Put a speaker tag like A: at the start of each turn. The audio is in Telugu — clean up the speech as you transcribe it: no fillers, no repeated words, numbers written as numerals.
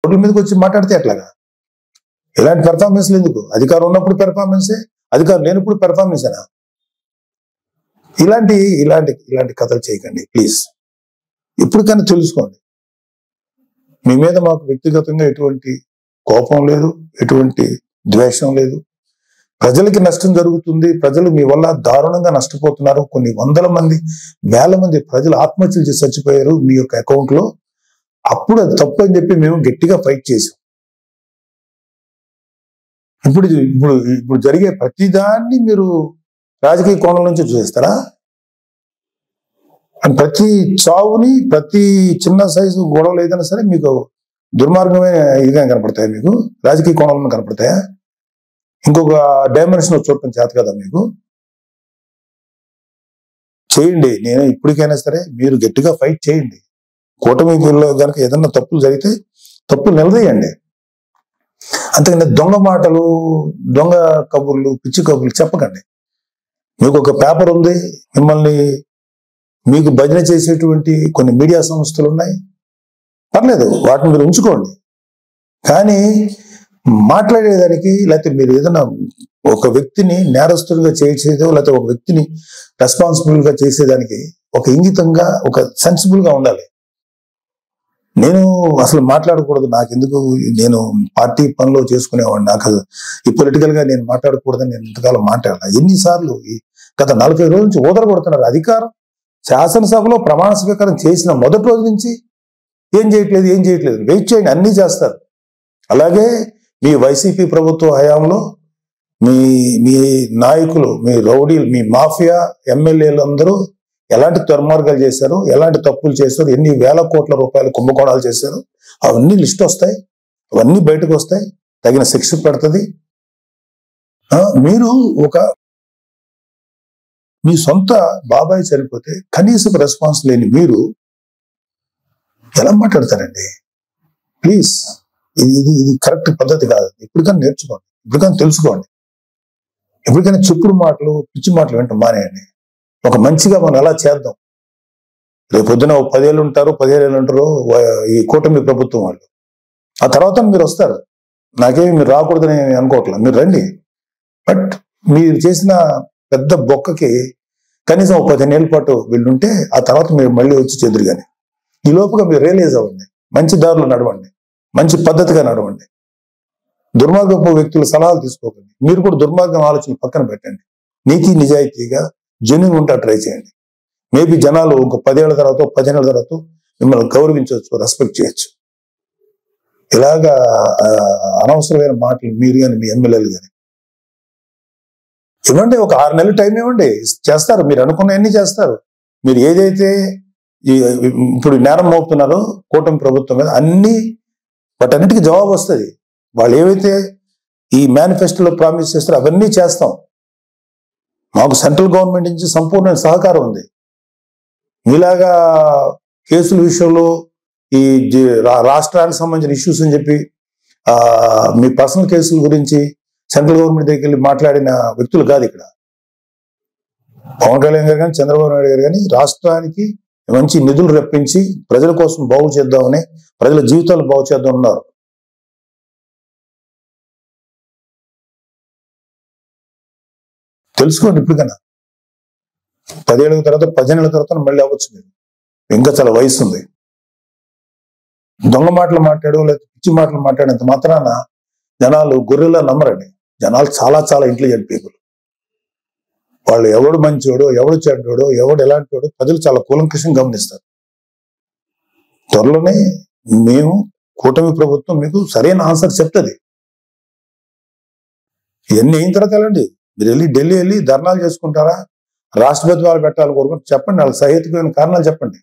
A: రోడ్ల మీదకి వచ్చి మాట్లాడితే ఎట్లాగా? ఇలాంటి పెర్ఫార్మెన్స్లు ఎందుకు? అధికారం ఉన్నప్పుడు పెర్ఫార్మెన్సే, అధికారం లేనప్పుడు పెర్ఫార్మెన్సేనా? ఇలాంటి ఇలాంటి ఇలాంటి కథలు చేయకండి ప్లీజ్. ఇప్పటికైనా తెలుసుకోండి. మీ మీద మాకు వ్యక్తిగతంగా ఎటువంటి కోపం లేదు, ఎటువంటి ద్వేషం లేదు. ప్రజలకి నష్టం జరుగుతుంది, ప్రజలు మీ వల్ల దారుణంగా నష్టపోతున్నారు. కొన్ని వందల మంది, వేల మంది ప్రజలు ఆత్మహత్యలు చేసి చచ్చిపోయారు మీ యొక్క అకౌంట్ లో. అప్పుడు అది తప్పు అని చెప్పి మేము గట్టిగా ఫైట్ చేసాం. ఇప్పుడు ఇప్పుడు ఇప్పుడు జరిగే ప్రతిదాన్ని మీరు రాజకీయ కోణం నుంచి చూస్తారా? ప్రతి చావుని, ప్రతి చిన్న సైజు గొడవలు ఏదైనా సరే మీకు దుర్మార్గమైన ఇదిగా కనపడతాయా? మీకు రాజకీయ కోణంలో కనపడతాయా? ఇంకొక డైమెన్షన్ చూడటం చేత కదా మీకు? చేయండి. నేను ఇప్పటికైనా సరే మీరు గట్టిగా ఫైట్ చేయండి. కూటమిలో కనుక ఏదన్నా తప్పులు జరిగితే తప్పులు నిలదీయండి. అంతేగాని దొంగ మాటలు, దొంగ కబుర్లు, పిచ్చి కబుర్లు చెప్పకండి. మీకు ఒక పేపర్ ఉంది, మిమ్మల్ని మీకు భజన చేసేటువంటి కొన్ని మీడియా సంస్థలు ఉన్నాయి, పర్లేదు, వాటిని మీరు ఉంచుకోండి. కానీ మాట్లాడేదానికి, లేకపోతే మీరు ఏదైనా ఒక వ్యక్తిని నేరస్తుడిగా చేసేదో, లేకపోతే ఒక వ్యక్తిని రెస్పాన్సిబుల్ గా చేసేదానికి ఒక ఇంగితంగా, ఒక సెన్సిబుల్ గా ఉండాలి. నేను అసలు మాట్లాడకూడదు, నాకెందుకు, నేను పార్టీ పనిలో చేసుకునేవాడిని, నాకు ఈ పొలిటికల్ గా నేను మాట్లాడకూడదని నేను ఇంతకాలం మాట్లాడాలి. ఎన్నిసార్లు గత 40 రోజుల నుంచి ఊదర కొడుతున్నారు. అధికారం శాసనసభలో ప్రమాణ స్వీకారం చేసిన మొదటి రోజు నుంచి ఏం చేయట్లేదు. వెయిట్ చేయండి, అన్నీ చేస్తారు. అలాగే మీ వైసీపీ ప్రభుత్వ హయాంలో మీ నాయకులు, మీ రౌడీలు, మీ మాఫియా ఎమ్మెల్యేలు అందరూ ఎలాంటి దుర్మార్గాలు చేశారు, ఎలాంటి తప్పులు చేశారు, ఎన్ని వేల కోట్ల రూపాయలు కుంభకోణాలు చేశారు, అవన్నీ లిస్ట్ వస్తాయి, అవన్నీ బయటకు వస్తాయి, తగిన శిక్ష పెడుతుంది. మీరు మీ సొంత బాబాయ్ చనిపోతే కనీసం రెస్పాన్స్ లేని మీరు ఎలా మాట్లాడతారండి? ప్లీజ్, ఇది కరెక్ట్ పద్ధతి కాదు. ఇప్పటికైనా నేర్చుకోండి, ఇప్పటికైనా తెలుసుకోండి, ఎప్పటికైనా చెప్పుడు మాటలు, పిచ్చి మాటలు వింటాం మానేయండి. ఒక మంచిగా మనం ఎలా చేద్దాం. రేపొద్దున 10 ఏళ్ళు ఉంటారు, 15 ఏళ్ళు ఉంటారు ఈ కూటమి ప్రభుత్వం వాళ్ళు. ఆ తర్వాత మీరు వస్తారు. నాకేమి మీరు రాకూడదని అనుకోవట్లేదు, మీరు రండి. బట్ మీరు చేసిన పెద్ద బొక్కకి కనీసం 15 ఏళ్ళ పాటు వీళ్ళుంటే ఆ తర్వాత మీరు మళ్ళీ వచ్చి చెదురు. కానీ ఈ లోపుగా మీరు రియలైజ్ అవ్వండి, మంచి దారిలో నడవండి, మంచి పద్ధతిగా నడవండి. దుర్మార్గపు వ్యక్తుల సలహాలు తీసుకోకండి. మీరు కూడా దుర్మార్గం ఆలోచన పక్కన పెట్టండి. నీతి నిజాయితీగా జెన్యూన్ ఉంటా ట్రై చేయండి. మేబీ జనాలు ఒక 10 ఏళ్ల తర్వాత, 15 ఏళ్ల తర్వాత మిమ్మల్ని గౌరవించవచ్చు, రెస్పెక్ట్ చేయొచ్చు. ఇలాగా అనవసరమైన మాటలు మీరు కానీ, మీ ఎమ్మెల్యేలు కానీ ఇవ్వండి. ఒక 6 నెలలు టైం ఇవ్వండి, చేస్తారు. మీరు అనుకున్నవన్నీ చేస్తారు. మీరు ఏదైతే ఇప్పుడు నేరం మోపుతున్నారో కూటమి ప్రభుత్వం మీద, వాటన్నిటికీ జవాబు వస్తుంది. వాళ్ళు ఏవైతే ఈ మేనిఫెస్టోలో ప్రామిస్ చేస్తారో అవన్నీ చేస్తాం. మాకు సెంట్రల్ గవర్నమెంట్ నుంచి సంపూర్ణ సహకారం ఉంది. మీలాగా కేసుల విషయంలో ఈ రాష్ట్రానికి సంబంధించిన ఇష్యూస్ అని చెప్పి మీ పర్సనల్ కేసుల గురించి సెంట్రల్ గవర్నమెంట్ దగ్గరికి వెళ్ళి మాట్లాడిన వ్యక్తులు కాదు ఇక్కడ. పవన్ కళ్యాణ్ గారు కానీ, చంద్రబాబు నాయుడు గారు కానీ రాష్ట్రానికి మంచి నిధులు రప్పించి ప్రజల కోసం బాగు చేద్దామని, ప్రజల జీవితాలు బాగు చేద్దాం ఉన్నారు. తెలుసుకోండి. ఇప్పటికైనా 10 ఏళ్ళ తర్వాత, 15 ఏళ్ళ తర్వాత మళ్ళీ అవ్వచ్చు. మీరు ఇంకా చాలా వయసు ఉంది. దొంగ మాటలు మాట్లాడు, లేదా పిచ్చి మాటలు మాట్లాడేంత మాత్రాన జనాలు గొర్రెలా నమ్మరండి. జనాలు చాలా చాలా ఇంటెలిజెంట్ పీపుల్. వాళ్ళు ఎవడు మంచోడు, ఎవడు చెడ్డోడు, ఎవడు ఎలాంటి వాడు ప్రజలు చాలా కూలంకషంగా గమనిస్తారు. త్వరలోనే మేము కూటమి ప్రభుత్వం మీకు సరైన ఆన్సర్ చెప్తుంది. ఇవన్నీ అయిన తర్వాత వెళ్ళండి. మీరు ఢిల్లీ వెళ్ళి ధర్నాలు చేసుకుంటారా, రాష్ట్రపతి వాళ్ళు పెట్టాలి కోరుకుంటే చెప్పండి, వాళ్ళకి సహేతుకమైన కారణాలు చెప్పండి.